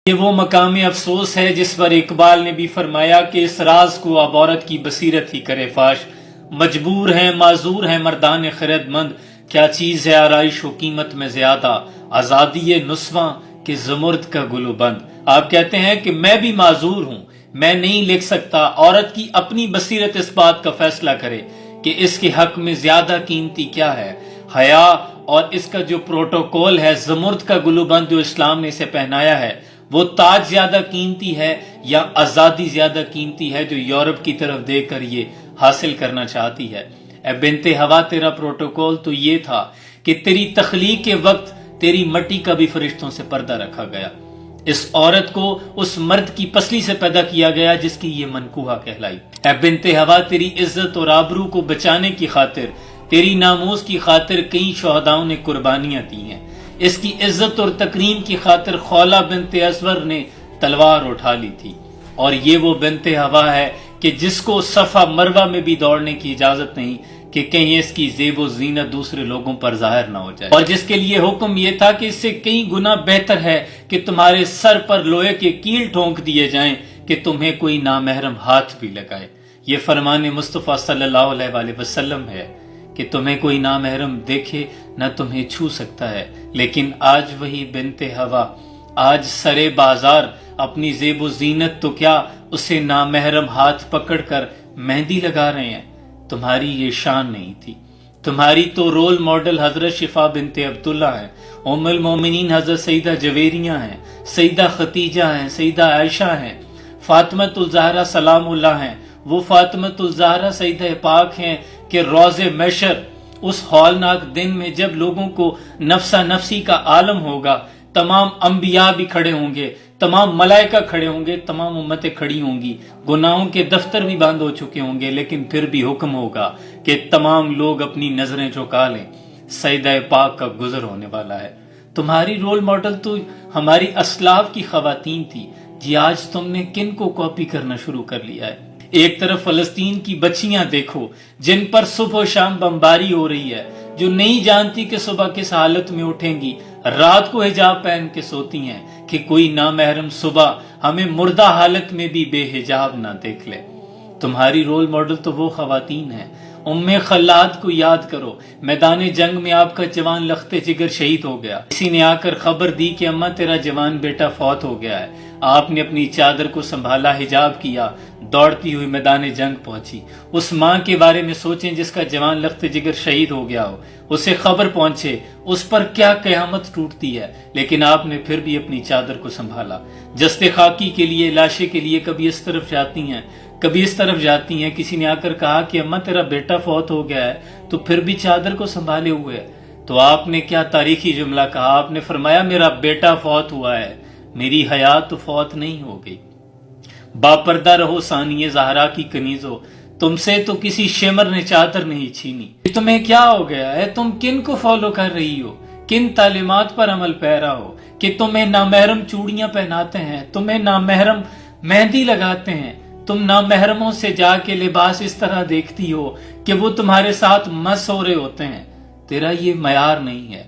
یہ وہ مقام افسوس ہے جس پر اقبال نے بھی فرمایا کہ اس راز کو اب عورت کی بصیرت ہی کرے فاش، مجبور ہیں معذور ہیں مردان خرد مند، کیا چیز ہے آرائش و قیمت میں زیادہ، آزادی نسواں کہ زمرد کا گلو بند۔ آپ کہتے ہیں کہ میں بھی معذور ہوں، میں نہیں لکھ سکتا، عورت کی اپنی بصیرت اس بات کا فیصلہ کرے کہ اس کے حق میں زیادہ قیمتی کیا ہے، حیا اور اس کا جو پروٹوکول ہے، زمرد کا گلو بند جو اسلام نے اسے پہنایا ہے، وہ تاج زیادہ قیمتی ہے یا آزادی زیادہ قیمتی ہے جو یورپ کی طرف دیکھ کر یہ حاصل کرنا چاہتی ہے؟ اے بنت ہوا، تیرا پروٹوکول تو یہ تھا کہ تیری تخلیق کے وقت تیری مٹی کا بھی فرشتوں سے پردہ رکھا گیا، اس عورت کو اس مرد کی پسلی سے پیدا کیا گیا جس کی یہ منکوہہ کہلائی۔ اے بنت ہوا، تیری عزت اور آبرو کو بچانے کی خاطر، تیری ناموس کی خاطر کئی شہداؤں نے قربانیاں دی ہیں، اس کی عزت اور تکریم کی خاطر خولہ بنت اسور نے تلوار اٹھا لی تھی، اور یہ وہ بنت ہوا ہے کہ جس کو صفا مروہ میں بھی دوڑنے کی اجازت نہیں کہ کہیں اس کی زیب و زینت دوسرے لوگوں پر ظاہر نہ ہو جائے، اور جس کے لیے حکم یہ تھا کہ اس سے کئی گنا بہتر ہے کہ تمہارے سر پر لوہے کے کیل ٹھونک دیے جائیں کہ تمہیں کوئی نامحرم ہاتھ بھی لگائے۔ یہ فرمان مصطفیٰ صلی اللہ علیہ وآلہ وسلم ہے کہ تمہیں کوئی نامحرم دیکھے نہ تمہیں چھو سکتا ہے، لیکن آج وہی بنت ہوا آج سرے بازار اپنی زیب و زینت تو کیا اسے نامحرم ہاتھ پکڑ کر مہندی لگا رہے ہیں۔ تمہاری یہ شان نہیں تھی، تمہاری تو رول ماڈل حضرت شفا بنت عبداللہ ہیں، ام المومنین حضرت سیدہ جویریہ ہیں، سیدہ ختیجہ ہیں، سیدہ عائشہ ہیں، فاطمۃ الزہرا سلام اللہ ہیں۔ وہ فاطمۃ الزہرا سیدہ پاک ہیں کہ روز محشر اس ہولناک دن میں جب لوگوں کو نفسا نفسی کا عالم ہوگا، تمام انبیاء بھی کھڑے ہوں گے، تمام ملائکہ کھڑے ہوں گے، تمام امتیں کھڑی ہوں گی، گناہوں کے دفتر بھی بند ہو چکے ہوں گے، لیکن پھر بھی حکم ہوگا کہ تمام لوگ اپنی نظریں جھکا لیں، سیدہ پاک کا گزر ہونے والا ہے۔ تمہاری رول ماڈل تو ہماری اسلاف کی خواتین تھی، جی آج تم نے کن کو کاپی کرنا شروع کر لیا ہے؟ ایک طرف فلسطین کی بچیاں دیکھو جن پر صبح و شام بمباری ہو رہی ہے، جو نہیں جانتی کہ صبح کس حالت میں اٹھیں گی، رات کو حجاب پہن کے سوتی ہیں کہ کوئی نامحرم صبح ہمیں مردہ حالت میں بھی بے حجاب نہ دیکھ لے۔ تمہاری رول ماڈل تو وہ خواتین ہیں۔ ام خلاد کو یاد کرو، میدان جنگ میں آپ کا جوان لخت جگر شہید ہو گیا، کسی نے آ کر خبر دی کہ اماں تیرا جوان بیٹا فوت ہو گیا ہے، آپ نے اپنی چادر کو سنبھالا، حجاب کیا، دوڑتی ہوئی میدان جنگ پہنچی۔ اس ماں کے بارے میں سوچیں جس کا جوان لخت جگر شہید ہو گیا ہو، اسے خبر پہنچے، اس پر کیا قیامت ٹوٹتی ہے، لیکن آپ نے پھر بھی اپنی چادر کو سنبھالا۔ جستے خاکی کے لیے، لاشے کے لیے کبھی اس طرف جاتی ہیں، کبھی اس طرف جاتی ہیں، کسی نے آ کر کہا کہ اماں تیرا بیٹا فوت ہو گیا ہے تو پھر بھی چادر کو سنبھالے ہوئے ہے، تو آپ نے کیا تاریخی جملہ کہا؟ آپ نے فرمایا میرا بیٹا فوت ہوا ہے، میری حیات تو فوت نہیں ہو گئی۔ باپردہ رہو ثانیہ زہرا کی کنیزو، تم سے تو کسی شمر نے چادر نہیں چھینی۔ تمہیں کیا ہو گیا ہے؟ تم کن کو فالو کر رہی ہو؟ کن تعلیمات پر عمل پیرا ہو کہ تمہیں نامحرم چوڑیاں پہناتے ہیں، تمہیں نامحرم مہندی لگاتے ہیں، تم نامحرموں سے جا کے لباس اس طرح دیکھتی ہو کہ وہ تمہارے ساتھ مس ہو رہے ہوتے ہیں۔ تیرا یہ معیار نہیں ہے،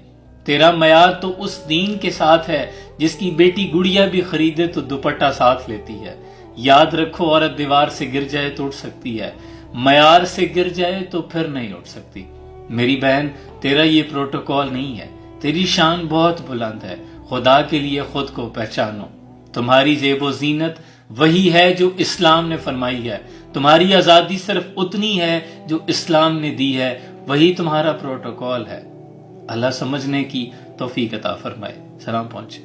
تیرا معیار تو اس دین کے ساتھ ہے جس کی بیٹی گڑیا بھی خریدے تو دوپٹہ ساتھ لیتی ہے۔ یاد رکھو، عورت دیوار سے گر جائے تو اٹھ سکتی ہے، معیار سے گر جائے تو پھر نہیں اٹھ سکتی۔ میری بہن، تیرا یہ پروٹوکول نہیں ہے، تیری شان بہت بلند ہے، خدا کے لیے خود کو پہچانو۔ تمہاری زیب و زینت وہی ہے جو اسلام نے فرمائی ہے، تمہاری آزادی صرف اتنی ہے جو اسلام نے دی ہے، وہی تمہارا پروٹوکول ہے۔ اللہ سمجھنے کی توفیق عطا فرمائے۔ سلام پہنچے۔